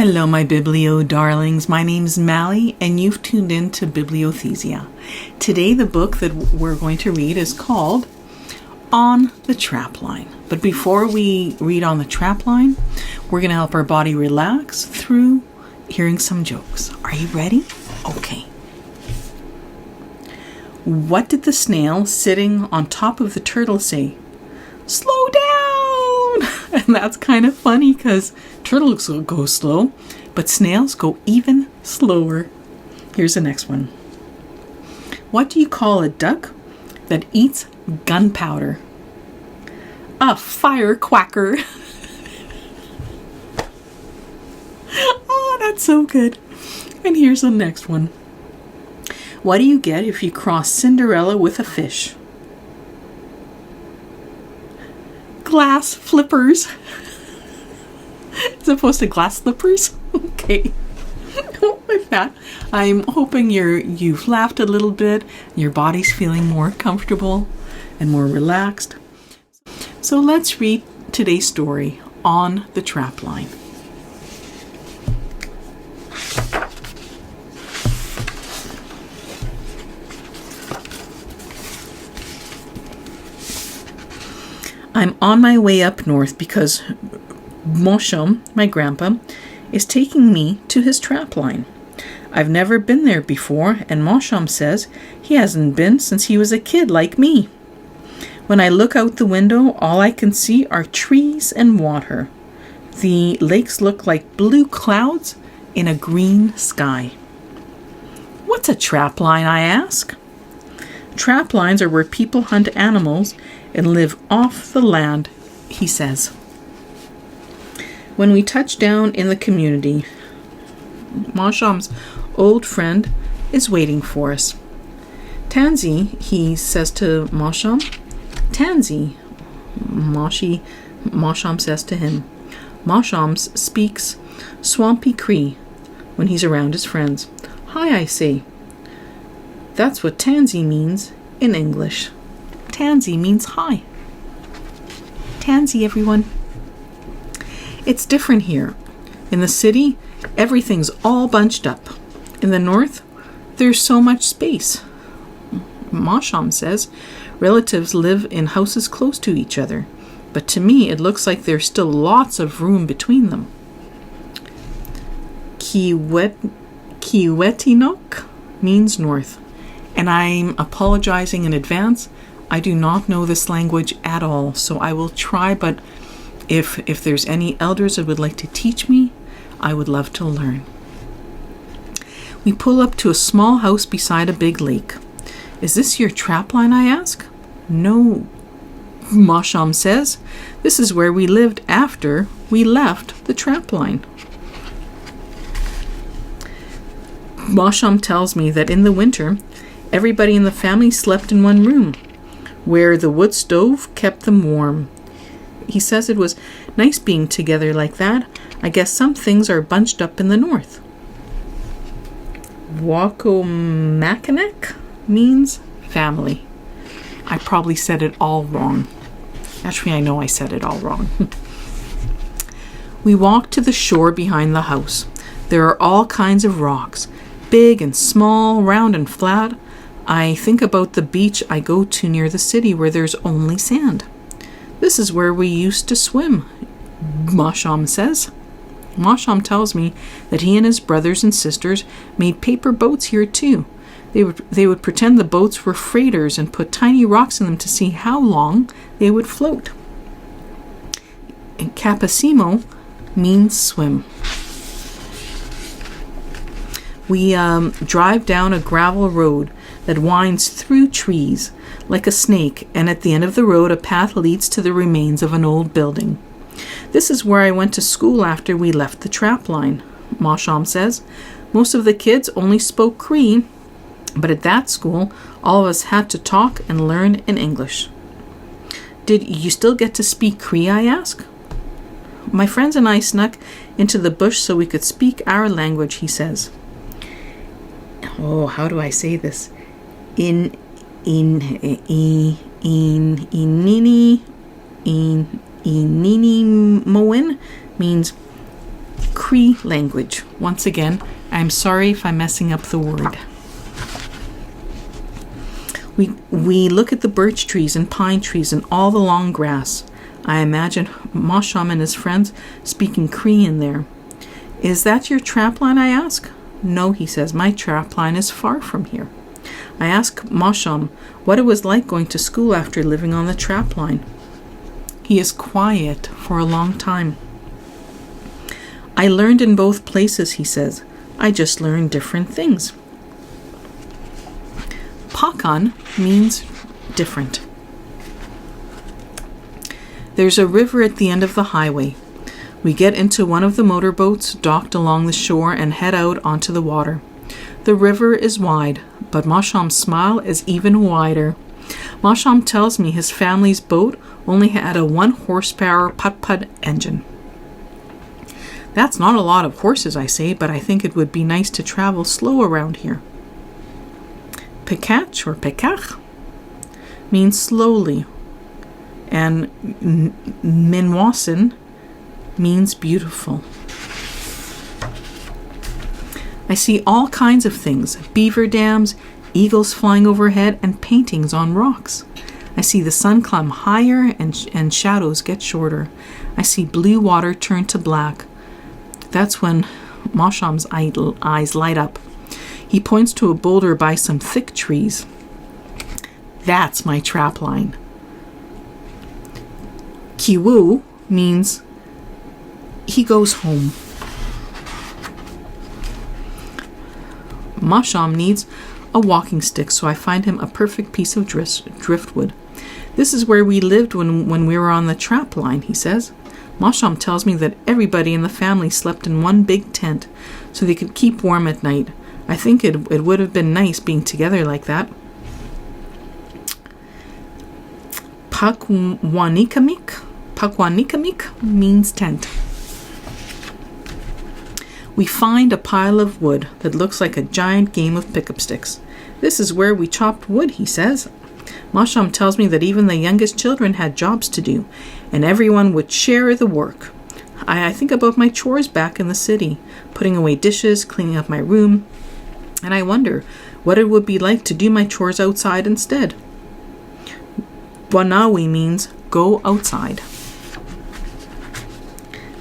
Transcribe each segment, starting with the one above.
Hello, my Biblio darlings. My name's Mally, and you've tuned in to Bibliothesia. Today, the book that we're going to read is called On the Trapline. But before we read On the Trapline, we're going to help our body relax through hearing some jokes. Are you ready? Okay. What did the snail sitting on top of the turtle say? Slow down! And that's kind of funny because turtles go slow, but snails go even slower. Here's the next one. What do you call a duck that eats gunpowder? A firecracker. Oh, that's so good. And here's the next one. What do you get if you cross Cinderella with a fish? Glass flippers. As opposed to glass slippers. Okay. With that, I'm hoping you've laughed a little bit. Your body's feeling more comfortable and more relaxed. So let's read today's story, On the Trapline. I'm on my way up north because Mosham, my grandpa, is taking me to his trapline. I've never been there before, and Mosham says he hasn't been since he was a kid like me. When I look out the window, all I can see are trees and water. The lakes look like blue clouds in a green sky. What's a trapline, I ask? Traplines are where people hunt animals and live off the land, he says. When we touch down in the community, Mosham's old friend is waiting for us. Tansy, he says to Mosham. Tansy, Mosham says to him. Mosham speaks Swampy Cree when he's around his friends. Hi, I say. That's what Tansy means in English. Tansy means hi. Tansy, everyone. It's different here. In the city, everything's all bunched up. In the north, there's so much space. Mosham says relatives live in houses close to each other, but to me it looks like there's still lots of room between them. Kiwetinok means north, and I'm apologizing in advance. I do not know this language at all, so I will try, but if there's any elders that would like to teach me, I would love to learn. We pull up to a small house beside a big lake. Is this your trapline, I ask? No, Mosham says. This is where we lived after we left the trapline. Mosham tells me that in the winter, everybody in the family slept in one room, where the wood stove kept them warm. He says it was nice being together like that. I guess some things are bunched up in the north. Wakomakanek means family. I probably said it all wrong. Actually, I know I said it all wrong. We walk to the shore behind the house. There are all kinds of rocks, big and small, round and flat. I think about the beach I go to near the city where there's only sand. This is where we used to swim, Mosham says. Mosham tells me that he and his brothers and sisters made paper boats here too. They would pretend the boats were freighters and put tiny rocks in them to see how long they would float. And Capasimo means swim. We drive down a gravel road that winds through trees like a snake, and at the end of the road a path leads to the remains of an old building. This is where I went to school after we left the trapline, Mosham says. Most of the kids only spoke Cree, but at that school all of us had to talk and learn in English. Did you still get to speak Cree, I ask? My friends and I snuck into the bush so we could speak our language, he says. Oh, how do I say this? Inini Moen means Cree language. Once again, I'm sorry if I'm messing up the word. We look at the birch trees and pine trees and all the long grass. I imagine Mosham and his friends speaking Cree in there. Is that your trapline, I ask? No, he says, my trapline is far from here. I ask Mosham what it was like going to school after living on the trapline. He is quiet for a long time. I learned in both places, he says. I just learned different things. Pakan means different. There's a river at the end of the highway. We get into one of the motorboats docked along the shore and head out onto the water. The river is wide, but Mosham's smile is even wider. Mosham tells me his family's boat only had a 1-horsepower putt-putt engine. That's not a lot of horses, I say, but I think it would be nice to travel slow around here. Pekach or pekach means slowly, and Minwasan means beautiful. I see all kinds of things, beaver dams, eagles flying overhead, and paintings on rocks. I see the sun climb higher and shadows get shorter. I see blue water turn to black. That's when Mosham's eyes light up. He points to a boulder by some thick trees. That's my trapline. Kiwu means he goes home. Mosham needs a walking stick, so I find him a perfect piece of driftwood. This is where we lived when we were on the trapline, he says. Mosham tells me that everybody in the family slept in one big tent so they could keep warm at night. I think it would have been nice being together like that. Pakwanikimik means tent. We find a pile of wood that looks like a giant game of pick-up sticks. This is where we chopped wood, he says. Mosham tells me that even the youngest children had jobs to do, and everyone would share the work. I think about my chores back in the city, putting away dishes, cleaning up my room, and I wonder what it would be like to do my chores outside instead. Wanawi means go outside.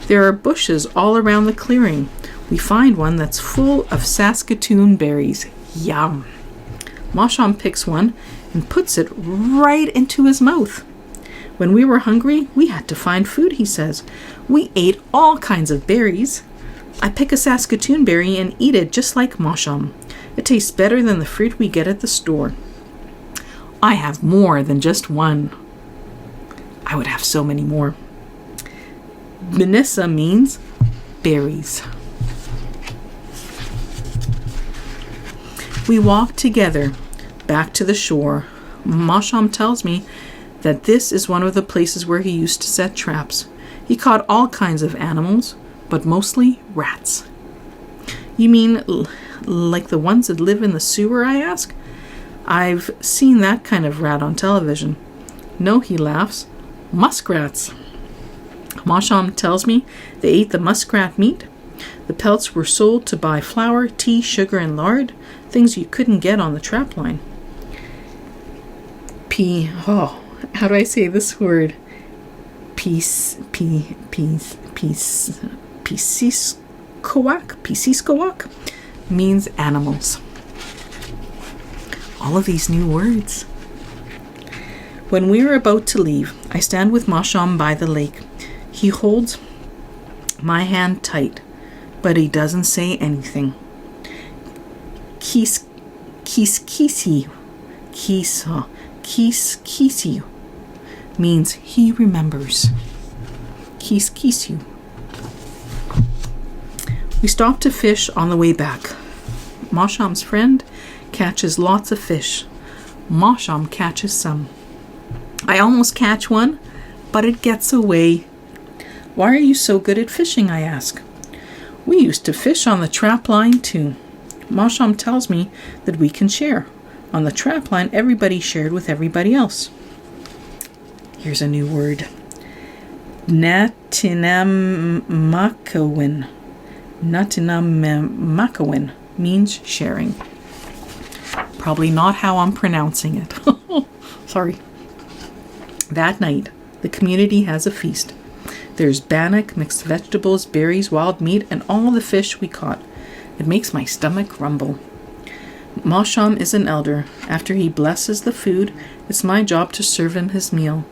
There are bushes all around the clearing. We find one that's full of Saskatoon berries. Yum! Mosham picks one and puts it right into his mouth. When we were hungry, we had to find food, he says. We ate all kinds of berries. I pick a Saskatoon berry and eat it just like Mosham. It tastes better than the fruit we get at the store. I have more than just one. I would have so many more. Benissa means berries. We walk together back to the shore. Mosham tells me that this is one of the places where he used to set traps. He caught all kinds of animals, but mostly rats. You mean like the ones that live in the sewer, I ask? I've seen that kind of rat on television. No, he laughs. Muskrats. Mosham tells me they ate the muskrat meat. The pelts were sold to buy flour, tea, sugar, and lard, things you couldn't get on the trapline. How do I say this word? Pisiscoak means animals. All of these new words. When we are about to leave, I stand with Mosham by the lake. He holds my hand tight, but he doesn't say anything. Kisi means he remembers. Kiskisu. We stop to fish on the way back. Mosham's friend catches lots of fish. Mosham catches some. I almost catch one, but it gets away. Why are you so good at fishing, I ask. We used to fish on the trapline too. Mosham tells me that we can share. On the trapline, everybody shared with everybody else. Here's a new word. Natinamakawin Natinamakawin means sharing. Probably not how I'm pronouncing it. Sorry. That night, the community has a feast. There's bannock, mixed vegetables, berries, wild meat, and all the fish we caught. It makes my stomach rumble. Mosham is an elder. After he blesses the food, it's my job to serve him his meal.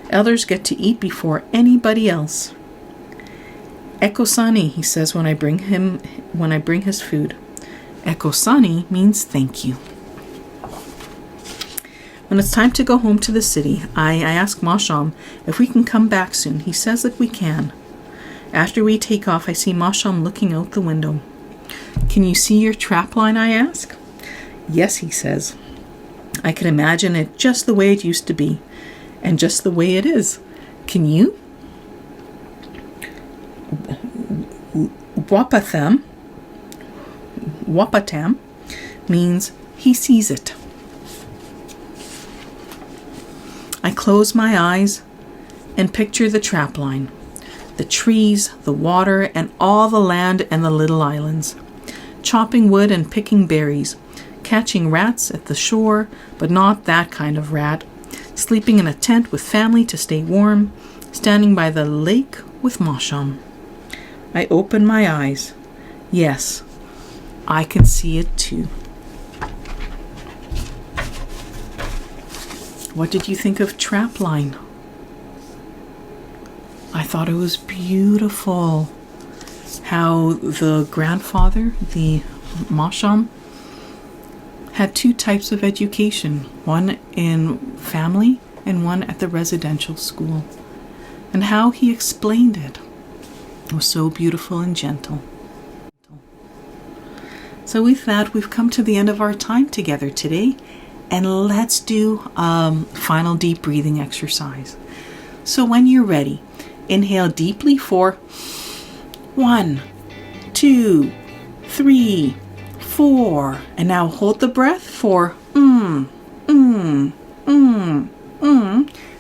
Elders get to eat before anybody else. Ekosani, he says when I bring his food. Ekosani means thank you. When it's time to go home to the city, I ask Mosham if we can come back soon. He says that we can. After we take off, I see Mosham looking out the window. Can you see your trapline, I ask? Yes, he says. I can imagine it just the way it used to be, and just the way it is. Can you? Wapatam means he sees it. I close my eyes and picture the trapline, the trees, the water, and all the land and the little islands. Chopping wood and picking berries, catching rats at the shore, but not that kind of rat, sleeping in a tent with family to stay warm, standing by the lake with Mosham. I open my eyes. Yes, I can see it too. What did you think of Trapline? I thought it was beautiful. How the grandfather, the Mosham, had two types of education, one in family and one at the residential school, and how he explained it. It was so beautiful and gentle. So with that, we've come to the end of our time together today, and let's do a final deep breathing exercise. So when you're ready, inhale deeply for 1, 2, 3, 4, and now hold the breath for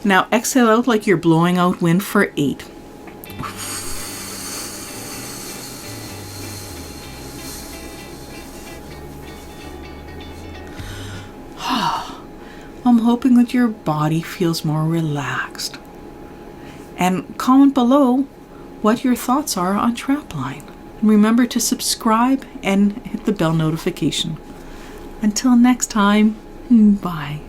Now exhale out like you're blowing out wind for 8. I'm hoping that your body feels more relaxed. And comment below what your thoughts are on Trapline. And remember to subscribe and hit the bell notification. Until next time, bye.